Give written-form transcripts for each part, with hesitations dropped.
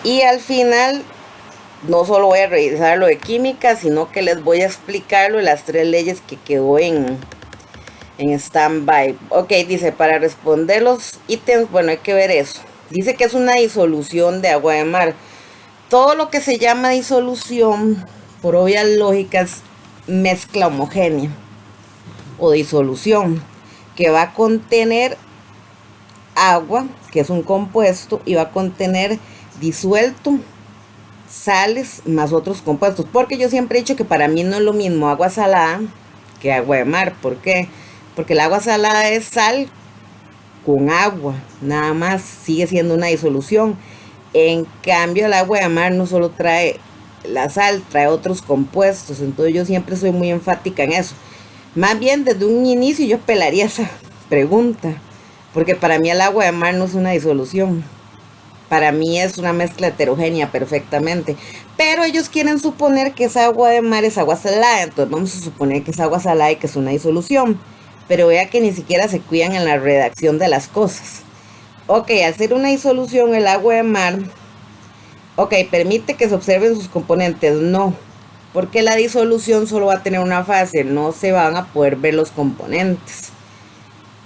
Y al final no solo voy a revisar lo de química, sino que les voy a explicar lo de las 3 leyes que quedó en stand-by. Ok, dice, para responder los ítems, bueno, hay que ver eso. Dice que es una disolución de agua de mar. Todo lo que se llama disolución, por obvias lógicas, mezcla homogénea o disolución, que va a contener agua, que es un compuesto, y va a contener disuelto, sales más otros compuestos. Porque yo siempre he dicho que para mí no es lo mismo agua salada que agua de mar. ¿Por qué? Porque el agua salada es sal con agua, nada más, sigue siendo una disolución. En cambio, el agua de mar no solo trae la sal, trae otros compuestos. Entonces yo siempre soy muy enfática en eso. Más bien desde un inicio yo pelaría esa pregunta, porque para mí el agua de mar no es una disolución. Para mí es una mezcla heterogénea perfectamente. Pero ellos quieren suponer que esa agua de mar es agua salada. Entonces vamos a suponer que es agua salada y que es una disolución. Pero vea que ni siquiera se cuidan en la redacción de las cosas. Ok, al ser una disolución, el agua de mar, ok, permite que se observen sus componentes. No, porque la disolución solo va a tener una fase, no se van a poder ver los componentes.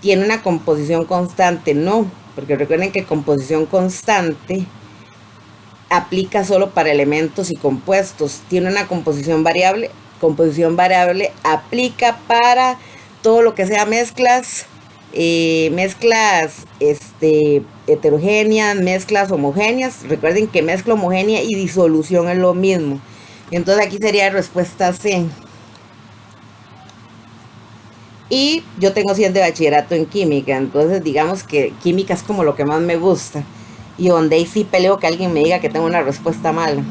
¿Tiene una composición constante? No, porque recuerden que composición constante aplica solo para elementos y compuestos. Tiene una composición variable aplica para todo lo que sea mezclas, heterogéneas, mezclas homogéneas. Recuerden que mezcla homogénea y disolución es lo mismo. Entonces aquí sería respuesta C. Y yo tengo 100 de bachillerato en química, entonces digamos que química es como lo que más me gusta. Y donde ahí sí peleo que alguien me diga que tengo una respuesta mala.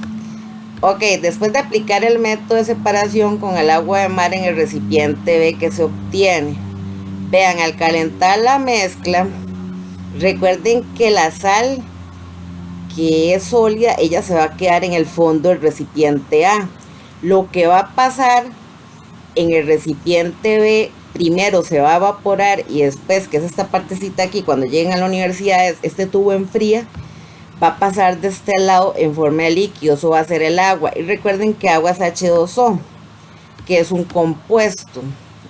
Ok, después de aplicar el método de separación con el agua de mar en el recipiente B, que se obtiene. Vean, al calentar la mezcla, recuerden que la sal, que es sólida, ella se va a quedar en el fondo del recipiente A. Lo que va a pasar en el recipiente B, primero se va a evaporar y después, que es esta partecita aquí, cuando lleguen a la universidad, este tubo enfría, va a pasar de este lado en forma de líquido, eso va a ser el agua. Y recuerden que agua es H2O, que es un compuesto,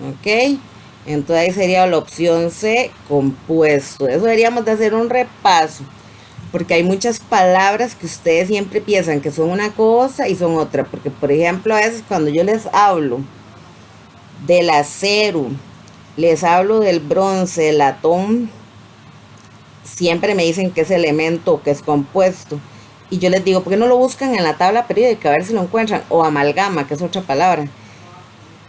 ¿ok? Entonces ahí sería la opción C, compuesto. Eso deberíamos de hacer un repaso, porque hay muchas palabras que ustedes siempre piensan que son una cosa y son otra. Porque, por ejemplo, a veces cuando yo les hablo del acero, les hablo del bronce, del latón, siempre me dicen que es elemento, que es compuesto. Y yo les digo, ¿por qué no lo buscan en la tabla periódica a ver si lo encuentran? O amalgama, que es otra palabra.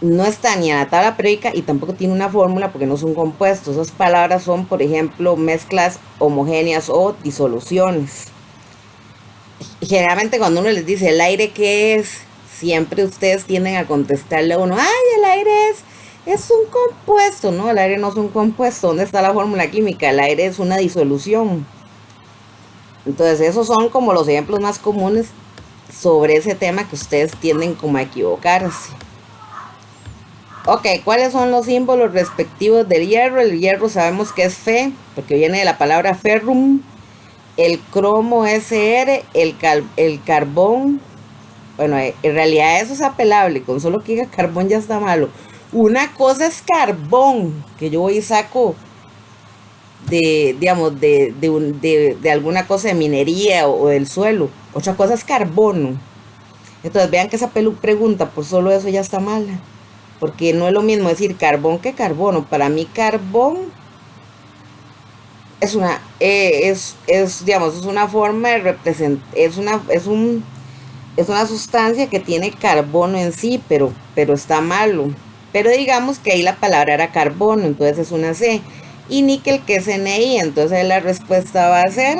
No está ni en la tabla periódica y tampoco tiene una fórmula porque no son compuestos. Esas palabras son, por ejemplo, mezclas homogéneas o disoluciones. Generalmente cuando uno les dice el aire, ¿qué es? Siempre ustedes tienden a contestarle a uno, ¡ay, el aire es un compuesto! No, el aire no es un compuesto. ¿Dónde está la fórmula química? El aire es una disolución. Entonces esos son como los ejemplos más comunes sobre ese tema que ustedes tienden como a equivocarse. Ok, ¿cuáles son los símbolos respectivos del hierro? El hierro sabemos que es Fe, porque viene de la palabra ferrum. El cromo SR, el carbón. Bueno, en realidad eso es apelable, con solo que diga carbón ya está malo. Una cosa es carbón, que yo voy y saco de alguna cosa de minería o del suelo. Otra cosa es carbono. Entonces vean que esa pregunta por solo eso ya está mala, porque no es lo mismo decir carbón que carbono. Para mí carbón es una forma de representar, es una sustancia que tiene carbono en sí, pero está malo. Pero digamos que ahí la palabra era carbono, entonces es una C. Y níquel, que es NI, entonces la respuesta va a ser,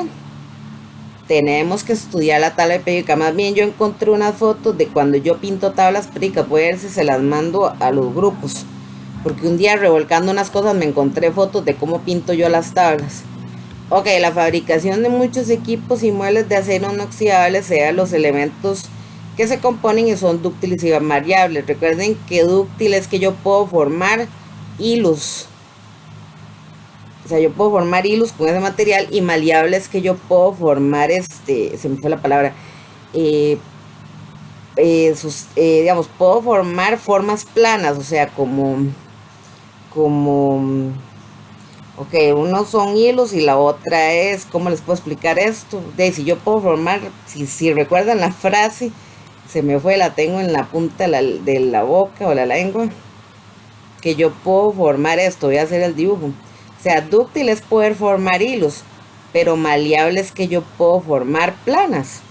tenemos que estudiar la tabla periódica. Más bien yo encontré unas fotos de cuando yo pinto tablas periódicas, voy a ver si se las mando a los grupos, porque un día revolcando unas cosas me encontré fotos de cómo pinto yo las tablas. Ok, la fabricación de muchos equipos y muebles de acero inoxidable se da los elementos que se componen y son dúctiles y variables. Recuerden que dúctil es que yo puedo formar hilos. O sea, yo puedo formar hilos con ese material, y maleable es que yo puedo formar se me fue la palabra, eh, digamos, puedo formar formas planas, o sea, como, ok, unos son hilos y la otra es, ¿cómo les puedo explicar esto? Si yo puedo formar, si recuerdan la frase, se me fue, la tengo en la punta de la boca o la lengua, que yo puedo formar esto, voy a hacer el dibujo. O sea, dúctil es poder formar hilos, pero maleable es que yo puedo formar planas.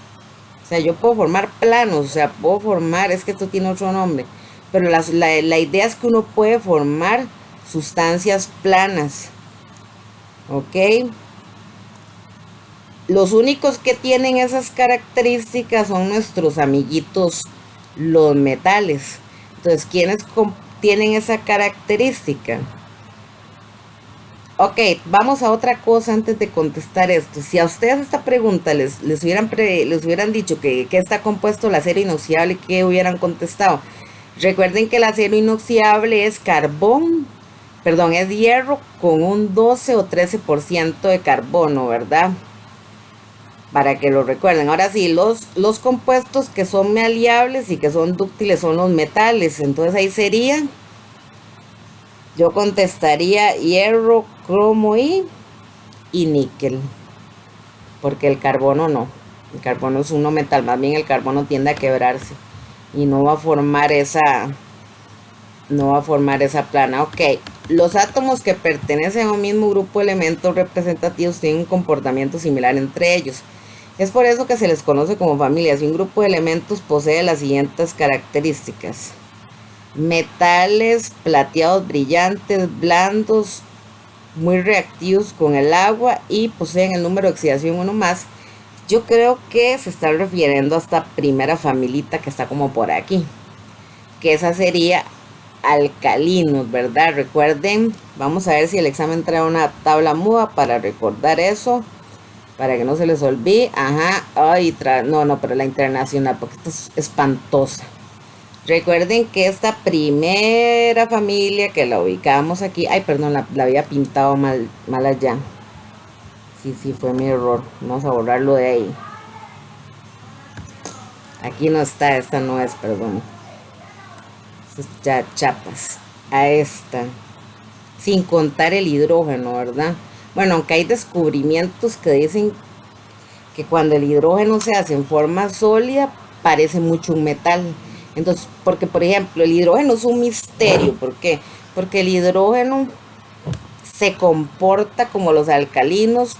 O sea, yo puedo formar planos, o sea, puedo formar, es que esto tiene otro nombre, pero la idea es que uno puede formar sustancias planas, ¿ok? Los únicos que tienen esas características son nuestros amiguitos, los metales. Entonces, ¿quiénes tienen esa característica? Ok, vamos a otra cosa antes de contestar esto. Si a ustedes esta pregunta les hubieran dicho que está compuesto el acero inoxidable, ¿qué hubieran contestado? Recuerden que el acero inoxidable es es hierro con un 12 o 13% de carbono, ¿verdad? Para que lo recuerden. Ahora sí, los compuestos que son maleables y que son dúctiles son los metales. Entonces ahí sería, yo contestaría hierro, cromo y níquel, porque el carbono no. El carbono es uno metal, más bien el carbono tiende a quebrarse y no va a formar esa plana. Ok, los átomos que pertenecen a un mismo grupo de elementos representativos tienen un comportamiento similar entre ellos. Es por eso que se les conoce como familias. Y un grupo de elementos posee las siguientes características: metales plateados brillantes, blandos, muy reactivos con el agua y poseen el número de oxidación 1 más. Yo creo que se está refiriendo a esta primera familita que está como por aquí, que esa sería alcalinos, ¿verdad? Recuerden, vamos a ver si el examen trae una tabla muda para recordar eso, para que no se les olvide. Ajá, ay, no, pero la internacional, porque esta es espantosa. Recuerden que esta primera familia que la ubicamos aquí, ay, perdón, la había pintado mal allá. Sí, fue mi error. Vamos a borrarlo de ahí. Aquí no está, esta no es, perdón. Ya chapas. A esta. Sin contar el hidrógeno, ¿verdad? Bueno, aunque hay descubrimientos que dicen que cuando el hidrógeno se hace en forma sólida, parece mucho un metal. Entonces, porque por ejemplo, el hidrógeno es un misterio. ¿Por qué? Porque el hidrógeno se comporta como los alcalinos,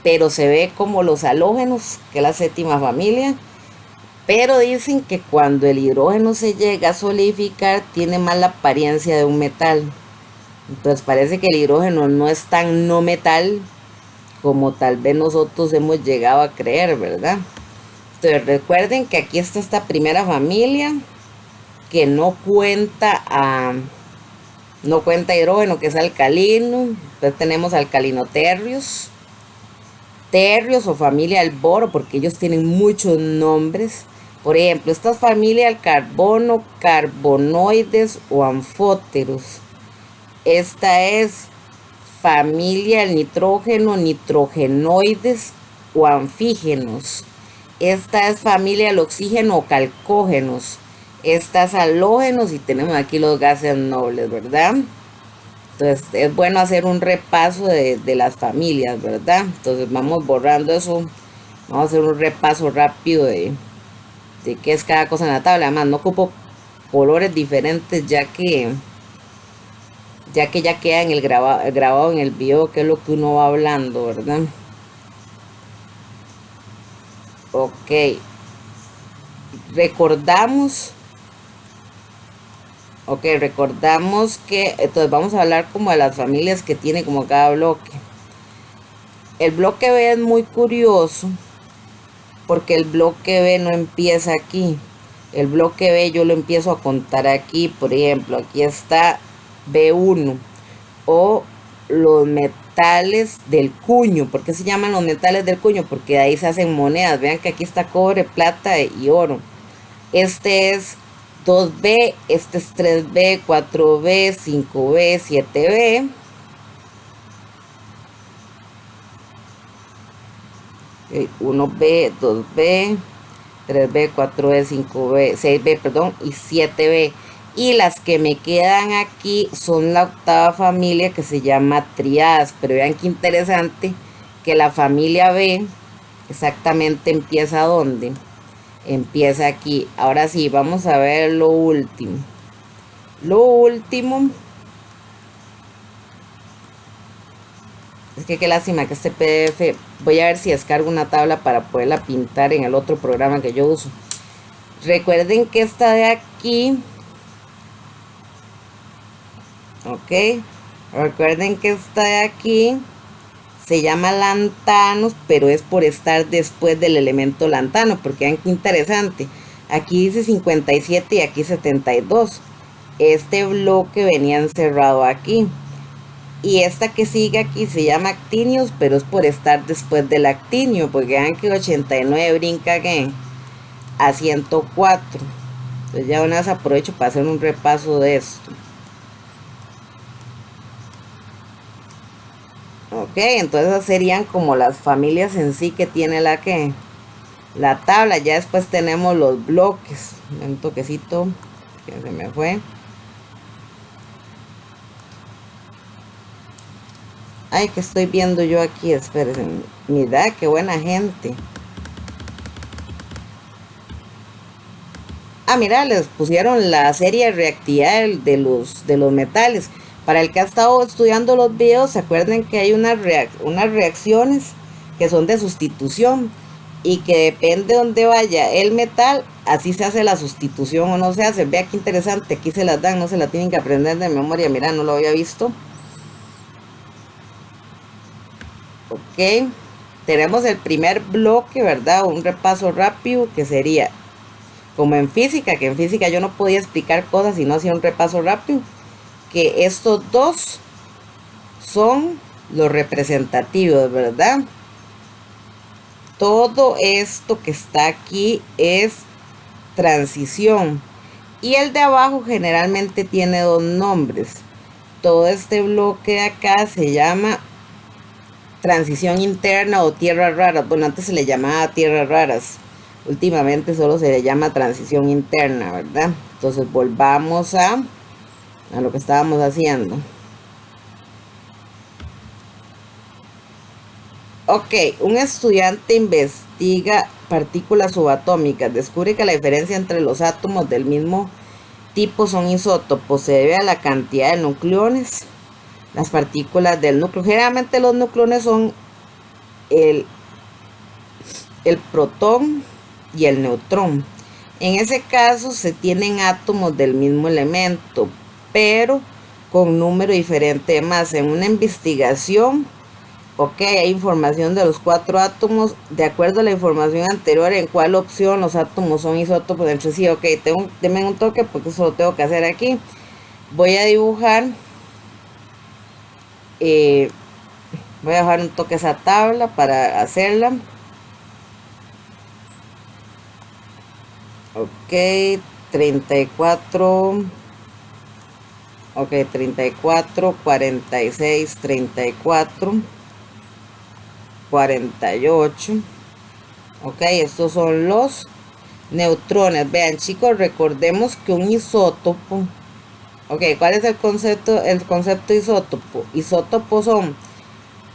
pero se ve como los halógenos, que es la séptima familia. Pero dicen que cuando el hidrógeno se llega a solidificar, tiene más la apariencia de un metal. Entonces parece que el hidrógeno no es tan no metal como tal vez nosotros hemos llegado a creer, ¿verdad? Entonces recuerden que aquí está esta primera familia que no cuenta hidrógeno, que es alcalino. Entonces tenemos alcalinoterrios, terrios o familia del boro, porque ellos tienen muchos nombres. Por ejemplo, esta es familia del carbono, carbonoides o anfóteros. Esta es familia del nitrógeno, nitrogenoides o anfígenos. Esta es familia del oxígeno o calcógenos. Esta es halógenos y tenemos aquí los gases nobles, ¿verdad? Entonces es bueno hacer un repaso de las familias, ¿verdad? Entonces vamos borrando eso. Vamos a hacer un repaso rápido de qué es cada cosa en la tabla. Además no ocupo colores diferentes ya que ya queda en el grabado en el video que es lo que uno va hablando, ¿verdad? Ok. Recordamos que entonces vamos a hablar como de las familias que tiene como cada bloque. El bloque B es muy curioso porque el bloque B no empieza aquí. El bloque B yo lo empiezo a contar aquí. Por ejemplo, aquí está B1 o los metales del cuño. ¿Por qué se llaman los metales del cuño? Porque de ahí se hacen monedas. Vean que aquí está cobre, plata y oro. Este es 2B, este es 3B, 4B, 5B, 7B. 1B, 2B, 3B, 4B, 5B, 6B, perdón, y 7B. Y las que me quedan aquí son la octava familia, que se llama triadas. Pero vean qué interesante que la familia B exactamente empieza ¿dónde? Empieza aquí. Ahora sí, vamos a ver lo último. Lo último es que qué lástima que este PDF, voy a ver si descargo una tabla para poderla pintar en el otro programa que yo uso. Recuerden que esta de aquí, ok, recuerden que esta de aquí se llama lantanos, pero es por estar después del elemento lantano, porque vean qué interesante. Aquí dice 57 y aquí 72. Este bloque venía encerrado aquí. Y esta que sigue aquí se llama actinios, pero es por estar después del actinio, porque vean que 89 brinca a 104. Entonces ya una vez aprovecho para hacer un repaso de esto. Ok, entonces esas serían como las familias en sí que tiene la tabla. Ya después tenemos los bloques. Un toquecito que se me fue. Ay, que estoy viendo yo aquí, espérense. Mira, qué buena gente. Ah, mira, les pusieron la serie de reactividad de los metales. Para el que ha estado estudiando los videos, se acuerdan que hay unas reacciones que son de sustitución. Y que depende de dónde vaya el metal, así se hace la sustitución o no se hace. Vea qué interesante, aquí se las dan, no se la tienen que aprender de memoria. Mira, no lo había visto. Ok, tenemos el primer bloque, ¿verdad? Un repaso rápido que sería como en física, que en física yo no podía explicar cosas si no hacía un repaso rápido, que estos dos son los representativos, ¿verdad? Todo esto que está aquí es transición, y el de abajo generalmente tiene dos nombres. Todo este bloque de acá se llama transición interna o tierras raras. Bueno, antes se le llamaba tierras raras, últimamente solo se le llama transición interna, ¿verdad? Entonces volvamos a lo que estábamos haciendo. Ok, un estudiante investiga partículas subatómicas, descubre que la diferencia entre los átomos del mismo tipo son isótopos, se debe a la cantidad de nucleones. Las partículas del núcleo, generalmente los nucleones son el protón y el neutrón. En ese caso se tienen átomos del mismo elemento, pero con número diferente de masa. En una investigación, ok, hay información de los 4 átomos. De acuerdo a la información anterior, en cuál opción los átomos son isótopos entre sí. Ok, denme un toque porque eso lo tengo que hacer aquí. Voy a dibujar. Voy a dejar un toque a esa tabla para hacerla. Ok, 34. Ok, 34, 46, 34, 48. Ok, estos son los neutrones. Vean, chicos, recordemos que un isótopo. Ok, ¿cuál es el concepto? El concepto isótopo. Isótopos son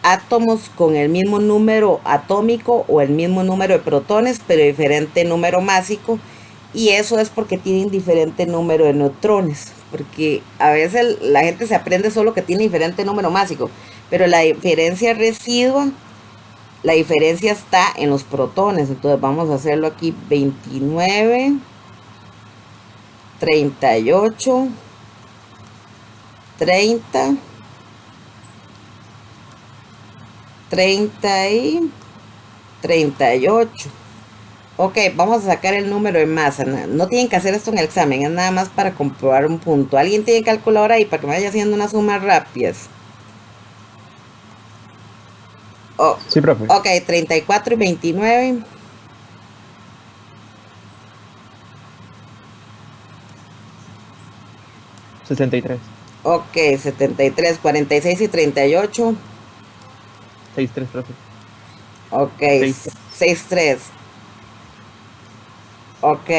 átomos con el mismo número atómico o el mismo número de protones, pero diferente número másico. Y eso es porque tienen diferente número de neutrones. Porque a veces la gente se aprende solo que tiene diferente número másico, pero la diferencia residua, la diferencia está en los protones. Entonces vamos a hacerlo aquí: 29, 38, 30, 30 y 38. Ok, vamos a sacar el número de masa. No tienen que hacer esto en el examen, es nada más para comprobar un punto. ¿Alguien tiene calculadora ahí para que me vaya haciendo unas sumas rápidas? Oh, Sí, profe. ok, 34 y 29. $63. Ok, 73, 46 y 38. 63, profe. Ok, 6. 6-3. Ok.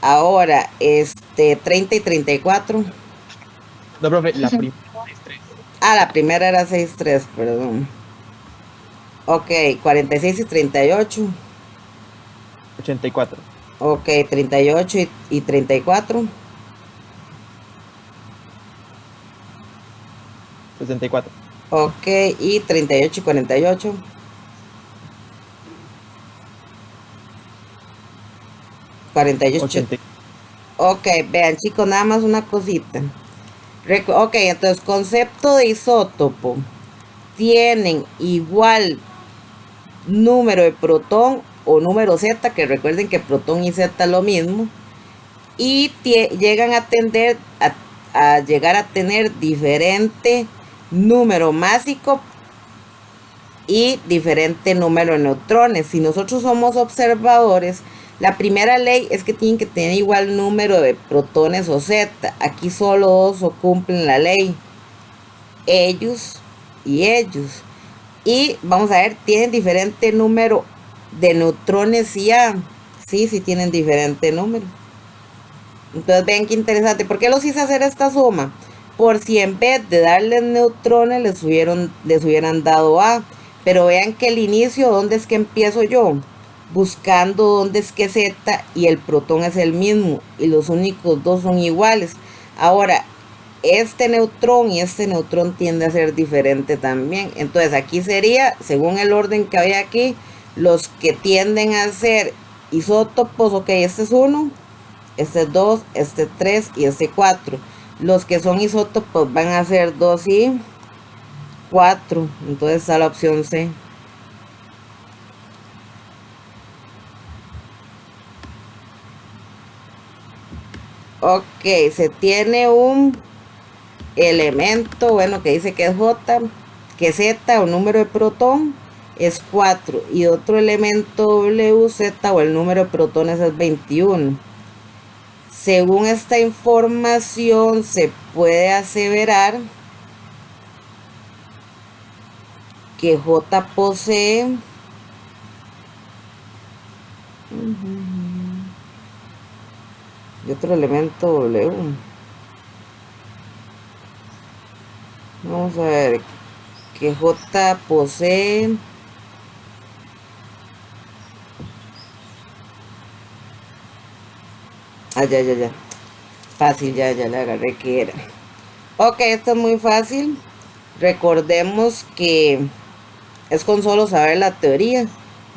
Ahora, 30 y 34. No, profe, la primera 6-3. Ah, la primera era 6-3, perdón. Ok, 46 y 38. 84. Ok, 38 y 34. 64. Ok, y 38 y 48. 48. 80. Ok, vean chicos, nada más una cosita. Ok, entonces concepto de isótopo. Tienen igual número de protón o número Z, que recuerden que protón y Z es lo mismo. Y llegan a tender a llegar a tener diferente número másico y diferente número de neutrones. Si nosotros somos observadores, la primera ley es que tienen que tener igual número de protones o Z. Aquí solo dos cumplen la ley. Ellos y ellos. Y vamos a ver, tienen diferente número de neutrones y A. Sí, sí tienen diferente número. Entonces vean qué interesante. ¿Por qué los hice hacer esta suma? Por si en vez de darles neutrones les hubieran dado A. Pero vean que el inicio, ¿dónde es que empiezo yo? Buscando dónde es que Z y el protón es el mismo. Y los únicos dos son iguales. Ahora, este neutrón y este neutrón tiende a ser diferente también. Entonces aquí sería, según el orden que había aquí, los que tienden a ser isótopos. Ok, este es 1, este es 2, este es 3 y este 4. Los que son isótopos van a ser 2 y 4. Entonces está la opción C. Ok, se tiene un elemento, bueno, que dice que es J, que Z o número de protón es 4 y otro elemento WZ o el número de protones es 21. Según esta información se puede aseverar que J posee y otro elemento W. Vamos a ver que J posee ya. Fácil, ya le agarré que era. Ok, esto es muy fácil. Recordemos que es con solo saber la teoría.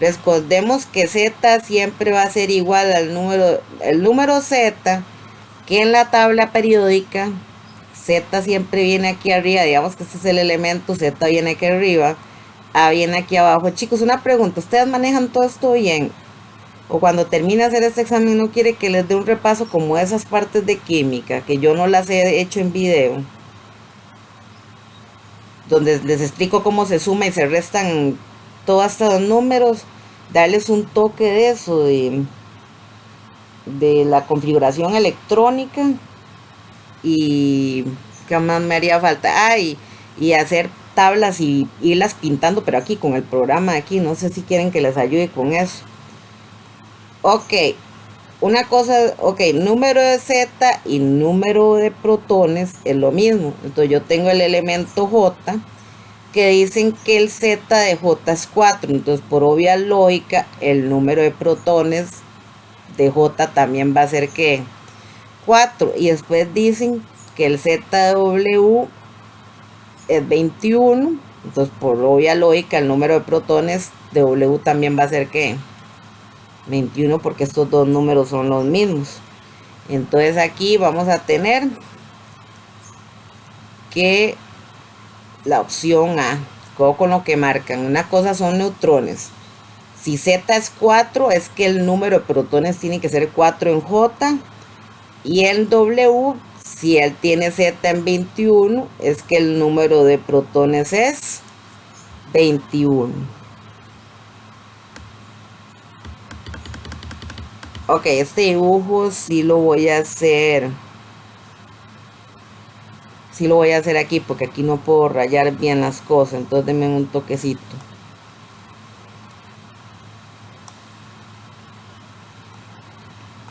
Recordemos que Z siempre va a ser igual al el número Z, que en la tabla periódica Z siempre viene aquí arriba. Digamos que este es el elemento, Z viene aquí arriba, A viene aquí abajo. Chicos, una pregunta, ¿ustedes manejan todo esto bien? O cuando termine de hacer este examen no quiere que les dé un repaso como esas partes de química, que yo no las he hecho en video, donde les explico cómo se suma y se restan todos estos números, darles un toque de eso, de la configuración electrónica y qué más me haría falta. Y hacer tablas y irlas pintando, pero aquí con el programa de aquí, no sé si quieren que les ayude con eso. Ok, una cosa, ok, número de Z y número de protones es lo mismo. Entonces yo tengo el elemento J, que dicen que el Z de J es 4. Entonces, por obvia lógica, el número de protones de J también va a ser que 4. Y después dicen que el ZW es 21. Entonces, por obvia lógica, el número de protones de W también va a ser que 21, porque estos dos números son los mismos. Entonces aquí vamos a tener que la opción A, con lo que marcan. Una cosa son neutrones. Si Z es 4, es que el número de protones tiene que ser 4 en J. Y en W, si él tiene Z en 21, es que el número de protones es 21. Ok, este dibujo sí lo voy a hacer. Sí lo voy a hacer aquí porque aquí no puedo rayar bien las cosas. Entonces denme un toquecito.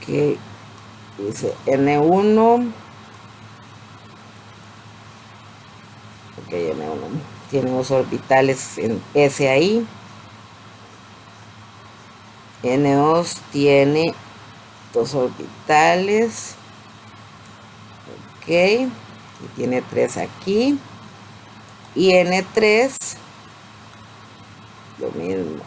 Ok, dice N1. Ok, N1 tiene dos orbitales en S ahí. N2 tiene dos orbitales. Ok, y tiene 3 aquí. Y N3 lo mismo.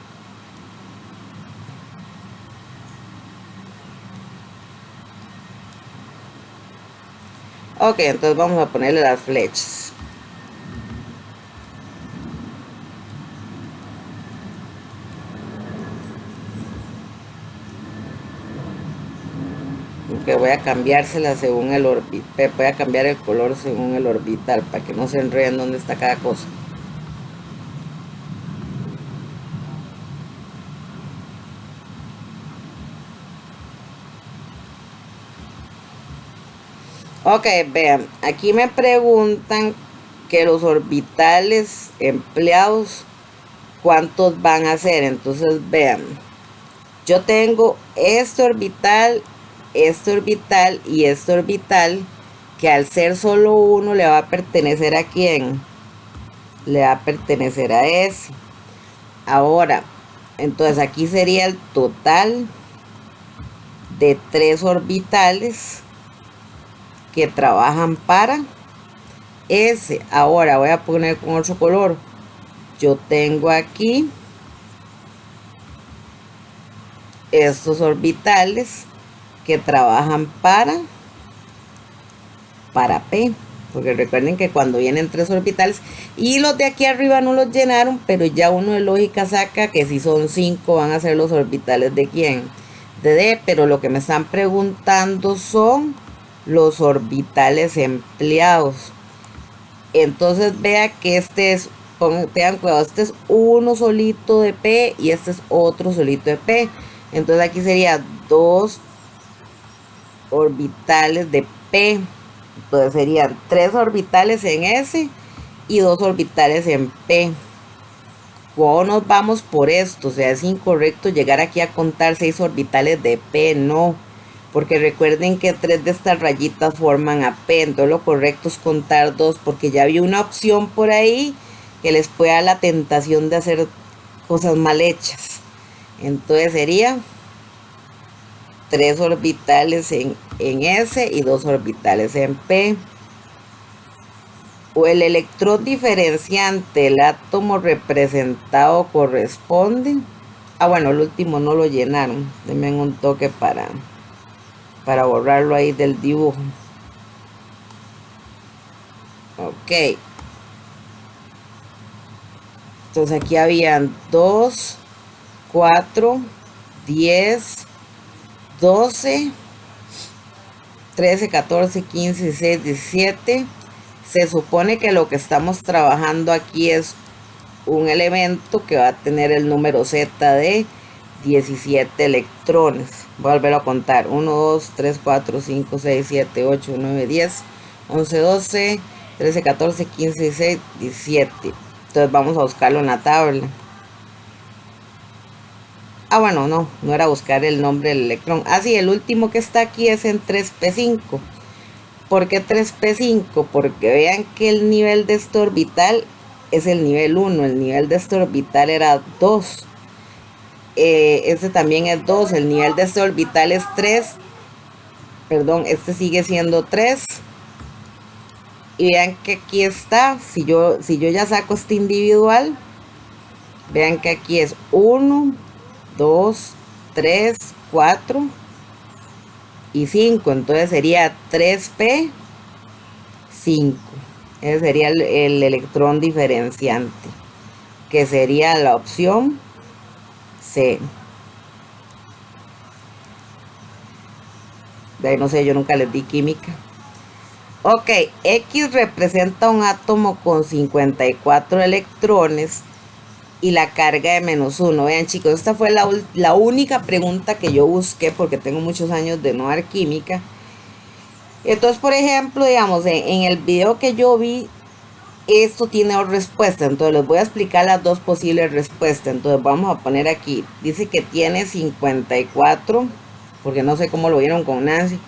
Ok, entonces vamos a ponerle las flechas. Que voy a cambiársela según el orbital. Voy a cambiar el color según el orbital para que no se enreden donde está cada cosa. Ok, vean, aquí me preguntan que los orbitales empleados, ¿cuántos van a ser? Entonces, vean, yo tengo este orbital y este orbital, que al ser solo uno le va a pertenecer a quién, le va a pertenecer a ese. Ahora, entonces aquí sería el total de 3 orbitales que trabajan para ese. Ahora voy a poner con otro color. Yo tengo aquí estos orbitales que trabajan para P, porque recuerden que cuando vienen 3 orbitales y los de aquí arriba no los llenaron, pero ya uno de lógica saca que si son 5 van a ser los orbitales de quién, de D. Pero lo que me están preguntando son los orbitales empleados. Entonces vea que este es, tengan cuidado, este es uno solito de P y este es otro solito de P. Entonces aquí sería 2 orbitales de P. Entonces serían 3 orbitales en S y 2 orbitales en P. ¿Cómo nos vamos por esto? O sea, es incorrecto llegar aquí a contar 6 orbitales de P, no. Porque recuerden que 3 de estas rayitas forman a P. Entonces lo correcto es contar 2, porque ya había una opción por ahí que les puede dar la tentación de hacer cosas mal hechas. Entonces sería 3 orbitales en S y 2 orbitales en P. O el electrón diferenciante, el átomo representado corresponde. Ah, bueno, el último no lo llenaron. Denme un toque para borrarlo ahí del dibujo. Ok. Entonces aquí habían 2, 4, 10, 12, 13, 14, 15, 16, 17. Se supone que lo que estamos trabajando aquí es un elemento que va a tener el número Z de 17 electrones. Voy a volverlo a contar. 1, 2, 3, 4, 5, 6, 7, 8, 9, 10, 11, 12, 13, 14, 15, 16, 17. Entonces vamos a buscarlo en la tabla. Ah, bueno, no era buscar el nombre del electrón. Ah, sí, el último que está aquí es en 3p5. ¿Por qué 3p5? Porque vean que el nivel de este orbital es el nivel 1. El nivel de este orbital era 2. Este también es 2. El nivel de este orbital es 3. Perdón, este sigue siendo 3. Y vean que aquí está. Si yo ya saco este individual, vean que aquí es 1, 2, 3, 4 y 5. Entonces sería 3p5. Ese sería el electrón diferenciante, que sería la opción C. De ahí no sé, yo nunca les di química. Ok, X representa un átomo con 54 electrones y la carga de -1. Vean, chicos, esta fue la única pregunta que yo busqué, porque tengo muchos años de no dar química. Entonces, por ejemplo, digamos, en el video que yo vi, esto tiene dos respuestas. Entonces les voy a explicar las dos posibles respuestas. Entonces vamos a poner aquí, dice que tiene 54 porque no sé cómo lo vieron con Nancy.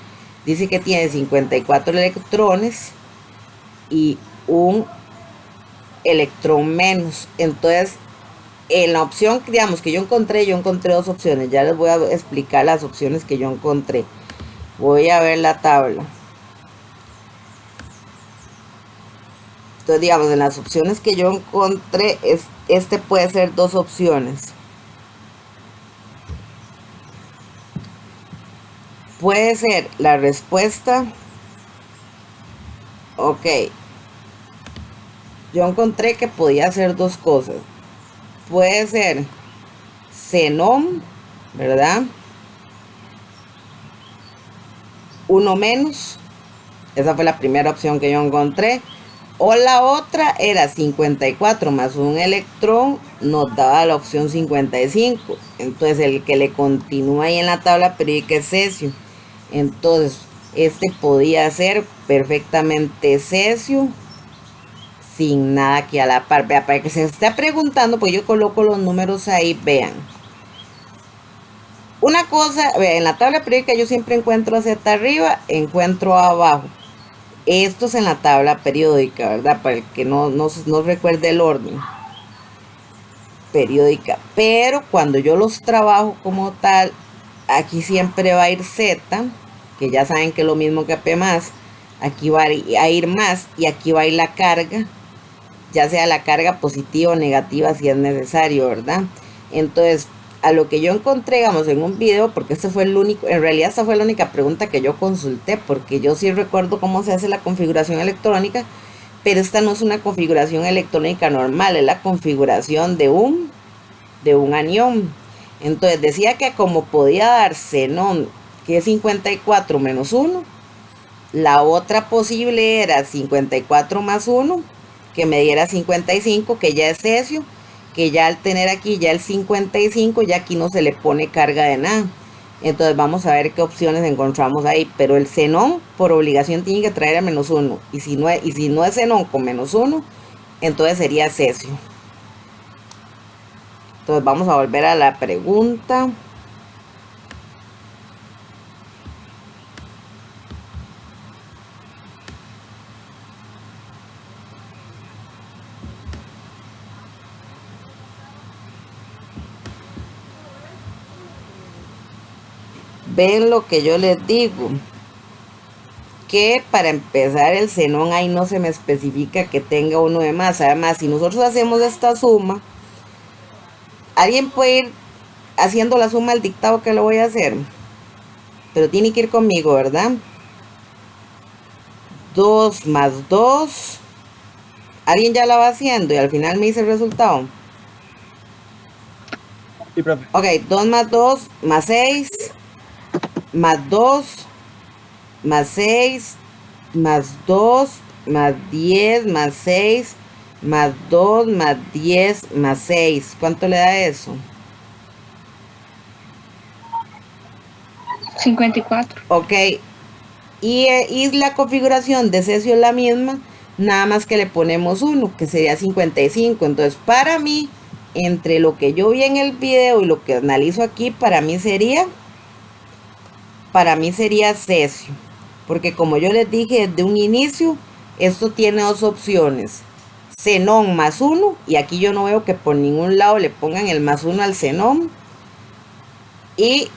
Dice que tiene 54 electrones y un electrón menos. Entonces, en la opción, digamos, que yo encontré dos opciones. Ya les voy a explicar las opciones que yo encontré. Voy a ver la tabla. Entonces, digamos, en las opciones que yo encontré, este puede ser dos opciones. Puede ser la respuesta. Ok. Yo encontré que podía hacer dos cosas. Puede ser xenón, ¿verdad? Uno menos. Esa fue la primera opción que yo encontré. O la otra era 54 más un electrón, nos daba la opción 55. Entonces el que le continúa ahí en la tabla periódica es cesio. Entonces este podía ser perfectamente cesio sin nada aquí a la par. Vea, para que se esté preguntando, pues yo coloco los números ahí, vean. Una cosa, vean, en la tabla periódica yo siempre encuentro Z arriba, encuentro abajo. Esto es en la tabla periódica, ¿verdad? Para el que no recuerde el orden. Periódica. Pero cuando yo los trabajo como tal, aquí siempre va a ir Z, que ya saben que es lo mismo que P+. Aquí va a ir más y aquí va a ir la carga, ya sea la carga positiva o negativa si es necesario, ¿verdad? Entonces, a lo que yo encontré, digamos, en un video, porque este fue el único, en realidad esta fue la única pregunta que yo consulté, porque yo sí recuerdo cómo se hace la configuración electrónica, pero esta no es una configuración electrónica normal, es la configuración de un anión. Entonces decía que como podía dar xenón, que es 54 menos 1, la otra posible era 54 más 1, que me diera 55, que ya es cesio, que ya al tener aquí ya el 55, ya aquí no se le pone carga de nada. Entonces vamos a ver qué opciones encontramos ahí. Pero el xenón por obligación tiene que traer a menos 1. Y si no es xenón con menos 1, entonces sería cesio. Entonces vamos a volver a la pregunta. Ven lo que yo les digo, que para empezar el xenón ahí no se me especifica que tenga uno de más. Además, si nosotros hacemos esta suma, alguien puede ir haciendo la suma al dictado que lo voy a hacer, pero tiene que ir conmigo, ¿verdad? 2 más 2, alguien ya la va haciendo y al final me dice el resultado. Sí, profe. Ok, 2 más 2 más 6, más 2, más 6, más 2, más 10, más 6, más 2, más 10, más 6. ¿Cuánto le da eso? 54. Ok. Y la configuración de cesio es la misma, nada más que le ponemos 1, que sería 55. Entonces, para mí, entre lo que yo vi en el video y lo que analizo aquí, para mí sería cesio. Porque como yo les dije desde un inicio, esto tiene dos opciones. Xenón más 1, y aquí yo no veo que por ningún lado le pongan el más 1 al xenón. Y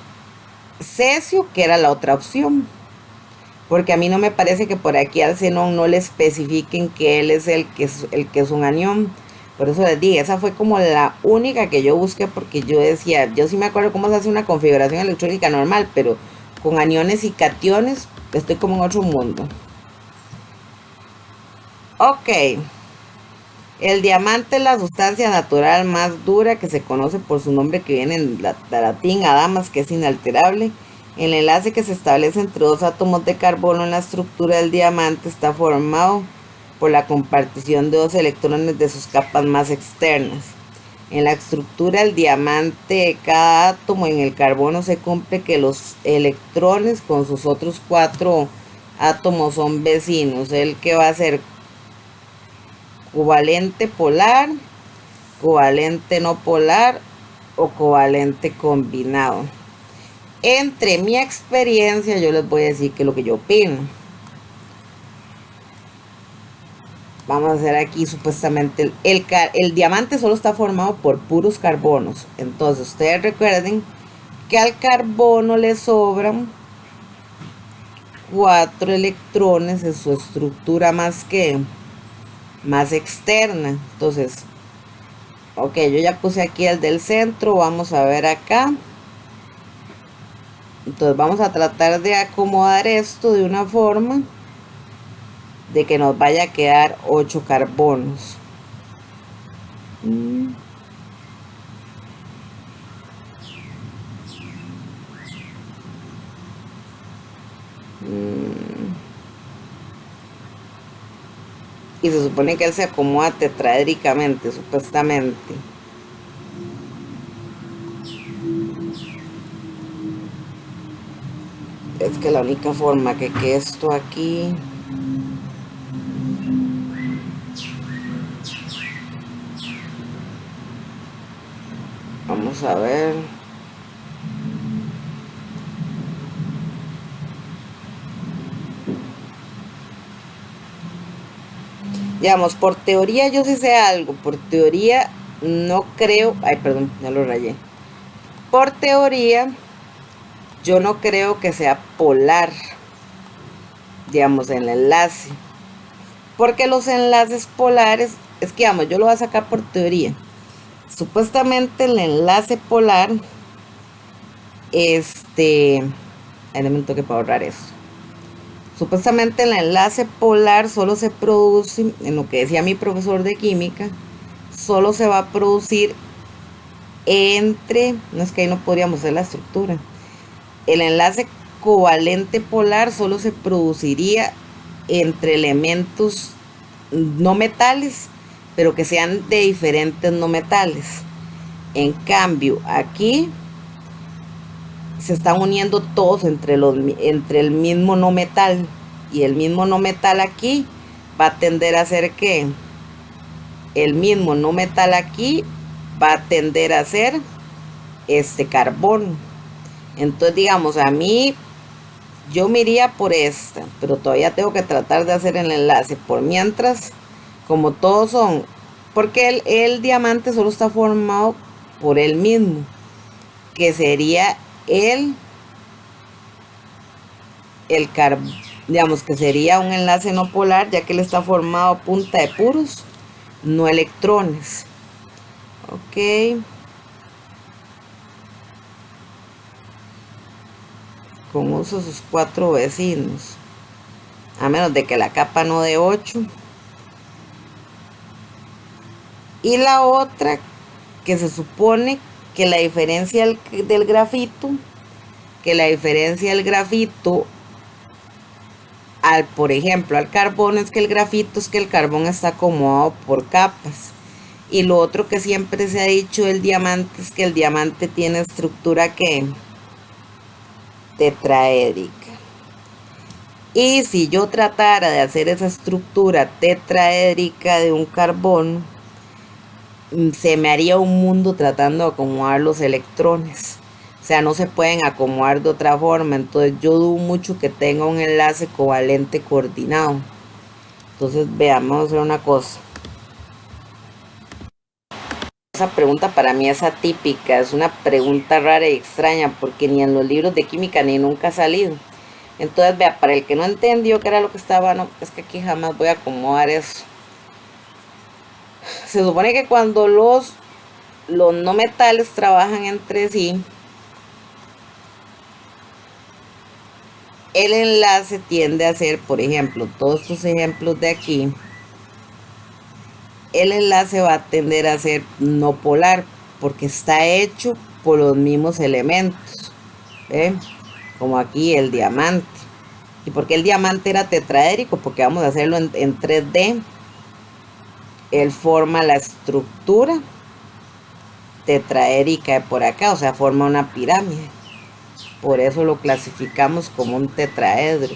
cesio, que era la otra opción. Porque a mí no me parece que por aquí al xenón no le especifiquen que él es el que es un anión. Por eso les dije, esa fue como la única que yo busqué, porque yo decía, yo sí me acuerdo cómo se hace una configuración electrónica normal, pero con aniones y cationes estoy como en otro mundo. Ok. El diamante es la sustancia natural más dura que se conoce por su nombre que viene en latín adamas, que es inalterable. El enlace que se establece entre dos átomos de carbono en la estructura del diamante está formado por la compartición de dos electrones de sus capas más externas. En la estructura del diamante de cada átomo en el carbono se cumple que los electrones con sus otros 4 átomos son vecinos. El que va a ser covalente polar, covalente no polar o covalente combinado. Entre mi experiencia, yo les voy a decir que es lo que yo opino. Vamos a hacer aquí supuestamente el diamante solo está formado por puros carbonos. Entonces ustedes recuerden que al carbono le sobran 4 electrones en su estructura más externa. Entonces, ok, yo ya puse aquí el del centro. Vamos a ver acá. Entonces vamos a tratar de acomodar esto de una forma de que nos vaya a quedar 8 carbonos. Y se supone que él se acomoda tetraédricamente, supuestamente. Es que la única forma que quede esto aquí... Vamos a ver. Digamos, por teoría yo sí sé algo. Por teoría no creo... Ay, perdón, ya lo rayé. Por teoría yo no creo que sea polar, digamos, el enlace. Porque los enlaces polares... Es que, digamos, yo lo voy a sacar por teoría. Supuestamente el enlace polar... Ahí me toque para ahorrar eso. Supuestamente el enlace polar solo se produce, en lo que decía mi profesor de química, solo se va a producir entre, no es que ahí no podríamos hacer la estructura. El enlace covalente polar solo se produciría entre elementos no metales, pero que sean de diferentes no metales. En cambio, aquí se están uniendo todos entre el mismo no metal, y el mismo no metal aquí va a tender a ser que el mismo no metal aquí va a tender a ser este carbono. Entonces, digamos, a mí yo me iría por esta, pero todavía tengo que tratar de hacer el enlace. Por mientras, como todos son, porque el diamante solo está formado por él mismo, que sería el digamos que sería un enlace no polar, ya que él está formado a punta de puros no electrones. Ok, con uso sus 4 vecinos, a menos de que la capa no dé 8. Y la otra, que se supone que la diferencia del grafito, por ejemplo, al carbón, es que el carbón está acomodado por capas. Y lo otro que siempre se ha dicho del diamante es que el diamante tiene estructura que tetraédrica. Y si yo tratara de hacer esa estructura tetraédrica de un carbón, se me haría un mundo tratando de acomodar los electrones. O sea, no se pueden acomodar de otra forma. Entonces yo dudo mucho que tenga un enlace covalente coordinado. Entonces veamos, vamos a hacer una cosa. Esa pregunta para mí es atípica. Es una pregunta rara y extraña, porque ni en los libros de química ni nunca ha salido. Entonces vea, para el que no entendió qué era lo que estaba, no, es que aquí jamás voy a acomodar eso. Se supone que cuando los no metales trabajan entre sí, el enlace tiende a ser, por ejemplo, todos estos ejemplos de aquí, el enlace va a tender a ser no polar, porque está hecho por los mismos elementos, ¿eh? Como aquí el diamante. ¿Y por qué el diamante era tetraédrico? Porque vamos a hacerlo en 3D. Él forma la estructura tetraédrica de por acá, o sea, forma una pirámide. Por eso lo clasificamos como un tetraedro.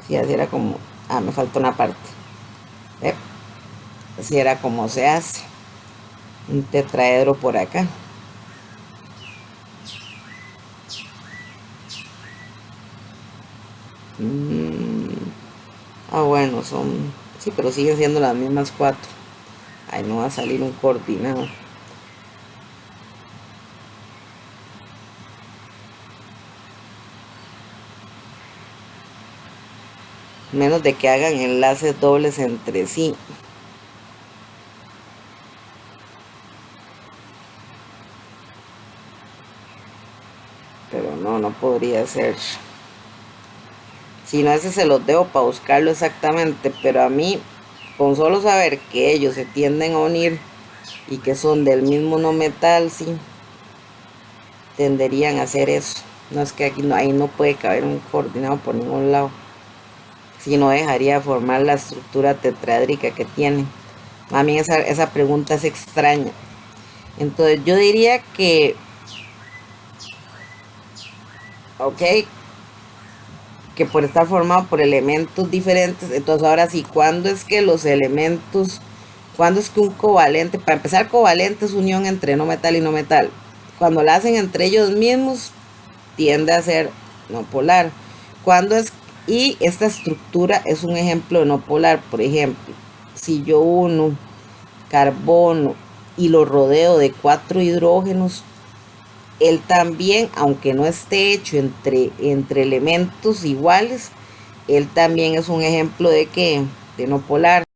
Si así era como... Ah, me falta una parte. Así era como se hace. Un tetraedro por acá. Bueno, son... Sí, pero siguen siendo las mismas 4. Ay, no va a salir un coordinado. Menos de que hagan enlaces dobles entre sí. Pero no podría ser. Si no, ese se los dejo para buscarlo exactamente. Pero a mí, con solo saber que ellos se tienden a unir y que son del mismo no metal, sí, tenderían a hacer eso. No es que aquí no, ahí no puede caber un coordinado por ningún lado. Si no, dejaría formar la estructura tetraédrica que tiene. A mí esa pregunta es extraña. Entonces yo diría que, ok, que por estar formado por elementos diferentes, entonces ahora sí, ¿cuándo es que los elementos, cuándo es que un covalente, para empezar, covalente es unión entre no metal y no metal? Cuando la hacen entre ellos mismos, tiende a ser no polar. Cuando es, y esta estructura es un ejemplo de no polar. Por ejemplo, si yo uno carbono y lo rodeo de 4 hidrógenos, él también, aunque no esté hecho entre elementos iguales, él también es un ejemplo de que de no polar.